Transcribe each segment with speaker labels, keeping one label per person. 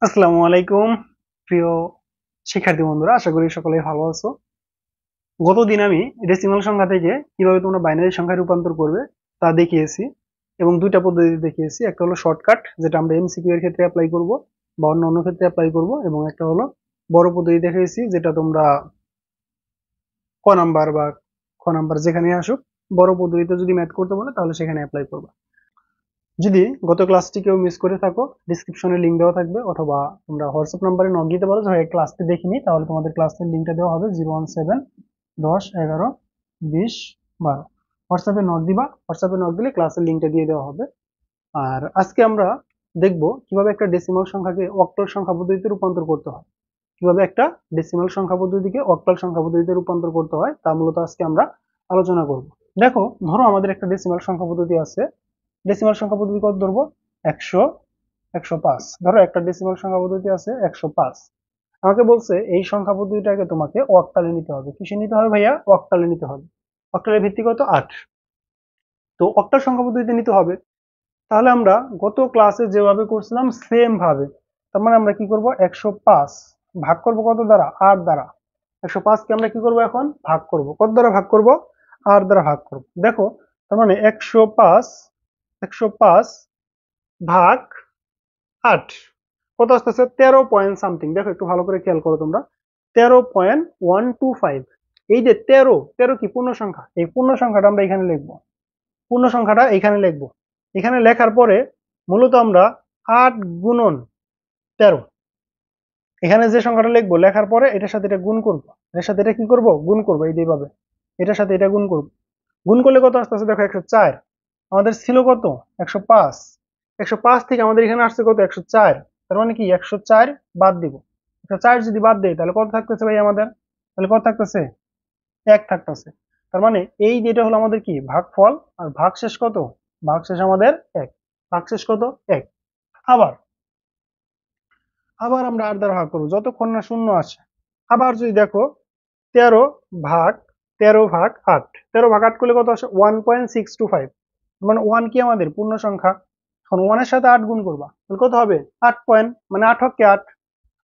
Speaker 1: আসসালামু আলাইকুম প্রিয় শিক্ষার্থী বন্ধুরা, আশা করি সকলেই ভালো আছো। গতদিন আমি ডেসিমাল সংখ্যা থেকে কিভাবে তোমরা বাইনারি সংখ্যায় রূপান্তর করবে তা দেখিয়েছি এবং দুইটা পদ্ধতি দেখিয়েছি। একটা হলো শর্টকাট, যেটা আমরা এমসিকিউ এর ক্ষেত্রে অ্যাপ্লাই করব বা অন্য ক্ষেত্রে অ্যাপ্লাই করব, এবং একটা হলো বড় পদ্ধতি দেখিয়েছি, যেটা তোমরা ক নাম্বার বা খ নাম্বার যেখানে আসুক বড় পদ্ধতিতে যদি ম্যাথ করতে বলে তাহলে সেখানে অ্যাপ্লাই করবা। যদি গত ক্লাসটি কেউ মিস করে থাকো, ডিসক্রিপশনে লিংক দেওয়া থাকবে, অথবা তোমরা হোয়াটসঅ্যাপ নাম্বারে নক দিতে পারো যে ভাই ক্লাসটি দেখিনি, তাহলে তোমাদের ক্লাসের লিংকটা দেওয়া হবে 017 10 11 20 12। হোয়াটসঅ্যাপে নক দিবা, হোয়াটসঅ্যাপে নক দিলে ক্লাসের লিংকটা দিয়ে দেওয়া হবে। আর আজকে আমরা দেখব কিভাবে একটা ডেসিমাল সংখ্যাকে অক্টাল সংখ্যা পদ্ধতিতে রূপান্তর করতে হয়। কিভাবে একটা ডেসিমাল সংখ্যা পদ্ধতিকে অক্টাল সংখ্যা পদ্ধতিতে রূপান্তর করতে হয় তা মূলত আজকে আমরা আলোচনা করব। দেখো, ধরো আমাদের একটা ডেসিমাল সংখ্যা পদ্ধতি আছে। ডেসিমাল সংখ্যা পদ্ধতি কত ধরবো? 100, 105। ধরো একটা ডেসিমাল সংখ্যা পদ্ধতি আছে 105। আমাকে বলছে এই সংখ্যা পদ্ধতিটাকে তোমাকে অক্টালে নিতে হবে। কিসে নিতে হবে ভাইয়া? অক্টালে নিতে হবে। অক্টালের ভিত্তি কত? 8। তো অক্টাল সংখ্যা পদ্ধতিতে নিতে হবে। তাহলে আমরা গত ক্লাসে যেভাবে করছিলাম সেম ভাবে, তার মানে আমরা কি করব? 105 ভাগ করব কত দ্বারা? 8 দ্বারা। 105 কে আমরা কি করব? এখন ভাগ করব। কত দ্বারা ভাগ করব? 8 দ্বারা ভাগ করব। দেখো, তার মানে 105 ভাগ 8 কত আসতেছে? 13 পয়েন্ট সামথিং। দেখো একটু ভালো করে খেয়াল করো তোমরা। 13.125। এই যে 13, 13 কি পূর্ণ সংখ্যা? এই পূর্ণ সংখ্যাটা আমরা এখানে লিখবো। পূর্ণ সংখ্যাটা এখানে লিখবো। এখানে লেখার পরে মূলত আমরা 8 গুণন 13, এখানে যে সংখ্যাটা লিখবো লেখার পরে এটার সাথে এটা গুণ করবো। এটার সাথে এটা কি করব? গুণ করবো। এই যেভাবে এটার সাথে এটা গুণ করবো। গুণ করলে কত আসতেছে? দেখো 104। আমাদের ছিল কত? 105। 105 থেকে আমাদের এখানে আসছে কত? 104। তার মানে কি 104 বাদ দিব। 104 যদি বাদ দেই তাহলে কত থাকতেছে ভাই আমাদের? তাহলে কত থাকতেছে? 1 থাকতেছে। তার মানে এই যেটা হলো আমাদের কি ভাগফল, আর ভাগশেষ কত? ভাগশেষ আমাদের 1। ভাগশেষ কত? 1। আবার আবার আমরা 8 দ্বারা ভাগ করবো যতক্ষণ না শূন্য আসে। আবার যদি দেখো 13 ভাগ 13 ভাগ 8, 13 ভাগ 8 করলে কত আসে? 1.625। মানে 1 কি আমাদের পূর্ণ সংখ্যা। এখন 1 এর সাথে 8 গুণ করবা, তাহলে কত হবে? 8 পয়েন্ট, মানে 8 হকে 8,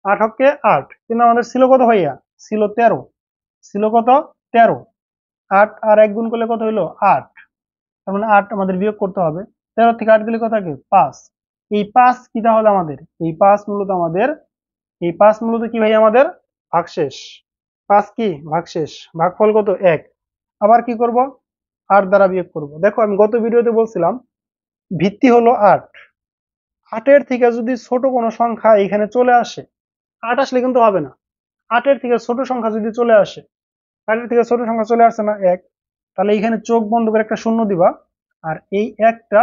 Speaker 1: 8 হকে 8। কিন্তু আমাদের ছিল কত ভাইয়া? ছিল 13। ছিল কত? 13। 8 আর 1 গুণ করলে কত হইলো? 8। তার মানে 8 আমাদের বিয়োগ করতে হবে। 13 থেকে 8 গেলে কত থাকে? 5। এই 5 কি তাহলে আমাদের? এই 5 মূলত আমাদের, এই 5 মূলত কি ভাই আমাদের? ভাগশেষ। 5 কি? ভাগশেষ। ভাগফল কত? 1। আবার কি করব? 8 দ্বারা বিয়োগ করব। দেখো আমি গত ভিডিওতে বলছিলাম ভিত্তি হলো 8। 8 এর থেকে যদি ছোট কোনো সংখ্যা এখানে চলে আসে, 8 আসলে কিন্তু হবে না। 8 এর থেকে ছোট সংখ্যা যদি চলে আসে, 8 এর থেকে ছোট সংখ্যা চলে আসছে না 1, তাহলে এখানে চোখ বন্ধ করে একটা শূন্য দিবা, আর এই একটা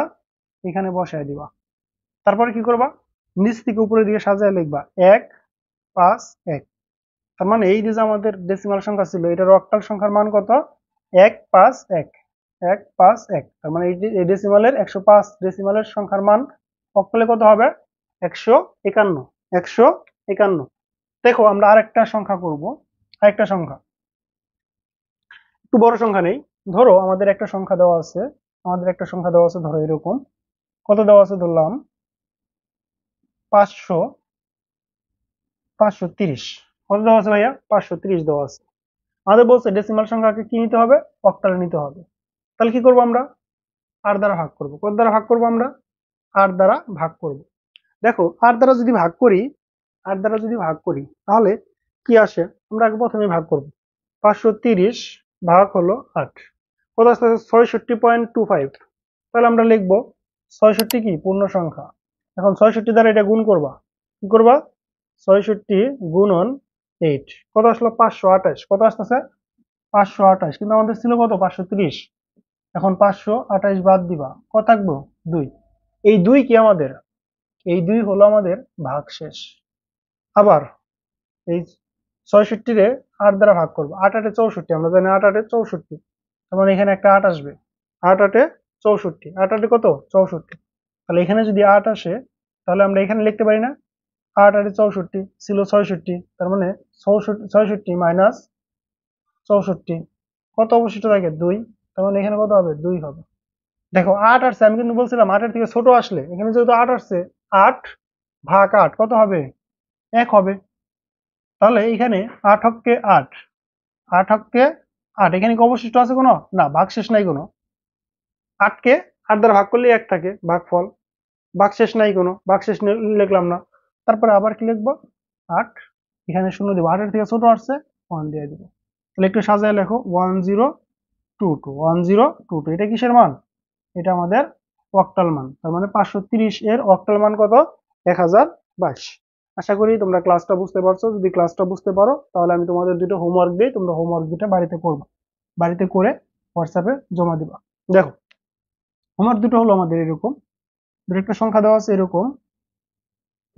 Speaker 1: এখানে বসায় দিবা। তারপরে কি করবা? নিচ থেকে উপরের দিকে সাজায় লিখবা 1 5 1। তার মানে এই যে আমাদের ডেসিমাল সংখ্যা ছিল, এটার অক্টাল সংখ্যার মান কত? 1 5 1। 1 5 1। তার মানে এই ডেসিমালের 105 ডেসিমালের সংখ্যার মান অক্টালে কত হবে? 151। 151। দেখো আমরা আরেকটা সংখ্যা করব। আরেকটা সংখ্যা একটু বড় সংখ্যা নেই। ধরো আমাদের একটা সংখ্যা দেওয়া আছে, ধরো এরকম। কত দেওয়া আছে? ধরলাম 500, 530। কত দেওয়া আছে ভাইয়া? 530 দেওয়া আছে। আমাদের বলছে ডেসিমাল সংখ্যাকে কি নিতে হবে? অক্টালে নিতে হবে। তাহলে কি করব আমরা? 8 দ্বারা ভাগ করব। কত দ্বারা ভাগ করব আমরা? 8 দ্বারা ভাগ করব। দেখো 8 দ্বারা যদি ভাগ করি, 8 দ্বারা যদি ভাগ করি তাহলে কি আসে? আমরা আগে প্রথমে ভাগ করব। 530 ভাগ হলো 8, কত আসছে? 66.25। তাহলে আমরা লিখব 66 কি পূর্ণ সংখ্যা। এখন 66 দ্বারা এটা গুণ করবা। কি করবা? 66 গুণন 8, কত আসলো? 528। কত আসতেছে? 528। কিন্তু আমাদের ছিল কত? 530। এখন 528 বাদ দিবা, কত থাকবো? 2। এই 2 কি আমাদের? এই 2 হলো আমাদের ভাগশেষ। আবার এই 66 রে 8 দ্বারা ভাগ করবো। 8 8 64, আমরা জানি 8 8 64। তার মানে এখানে একটা 8 আসবে। 8 8 64, 8 8 কত? 64। তাহলে এখানে যদি 8 আসে তাহলে আমরা এখানে লিখতে পারি না 8 8 64 ছিল 66। তার মানে 66 মাইনাস 64, কত অবশিষ্ট থাকে? 2। তার মানে এখানে কত হবে? 2 হবে। দেখো 8 আসছে, আমি কিন্তু বলছিলাম 8 এর থেকে ছোট আসলে, এখানে যেহেতু 8 আসছে, 8 ভাগ 8 কত হবে? 1 হবে। তাহলে এখানে 8 হককে 8, 8 হককে 8, এখানে কি অবশিষ্ট আছে কোনো? না, ভাগশেষ নাই কোনো। 8 কে 8 দ্বারা ভাগ করলে 1 থাকে, ভাগফল। ভাগশেষ নাই কোনো, ভাগশেষ লিখলাম না। তারপরে আবার কি লিখবো? 8, এখানে শূন্য দিব, 8 এর থেকে ছোট আসছে 1 দিয়ে দিব। তাহলে একটু সাজায় লেখো 1022, 1022, এটা কিসের মান? এটা আমাদের অক্টাল মান। তার মানে 530 এর অক্টাল মান কত? 1022। আশা করি তোমরা ক্লাসটা বুঝতে পারছো। যদি ক্লাসটা বুঝতে পারো তাহলে আমি তোমাদের দুটো হোমওয়ার্ক দিই, তোমরা হোমওয়ার্ক দুটো বাড়িতে করবা, বাড়িতে করে হোয়াটসঅ্যাপে জমা দিবা। দেখো, হোমওয়ার্ক দুটো হলো আমাদের এরকম, একটা সংখ্যা দেওয়া আছে এরকম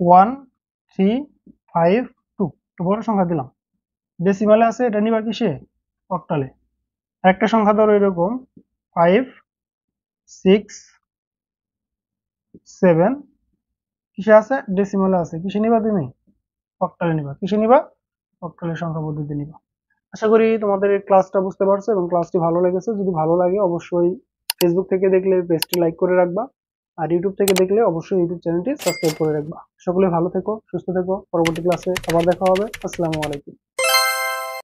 Speaker 1: 1352, বড় সংখ্যা দিলাম, ডেসিমালে আছে, এটা নিবা কিসে? অক্টালে। একটা সংখ্যা ধরো এরকম 567, কিসে আছে? ডেসিমালে আছে। কিসে নিবা তুমি? অক্টালে নিবা। কিসে নিবা? অক্টালের সংখ্যা পদ্ধতি নিবা। আশা করি তোমাদের এই ক্লাসটা বুঝতে পারছো এবং ক্লাসটি ভালো লেগেছে। যদি ভালো লাগে অবশ্যই ফেসবুক থেকে দেখলে পেজটি লাইক করে রাখবা, আর ইউটিউব থেকে দেখলে অবশ্যই ইউটিউব চ্যানেলটি সাবস্ক্রাইব করে রাখবা। সকলে ভালো থেকো, সুস্থ থেকো। পরবর্তী ক্লাসে আবার দেখা হবে। আসসালামু আলাইকুম।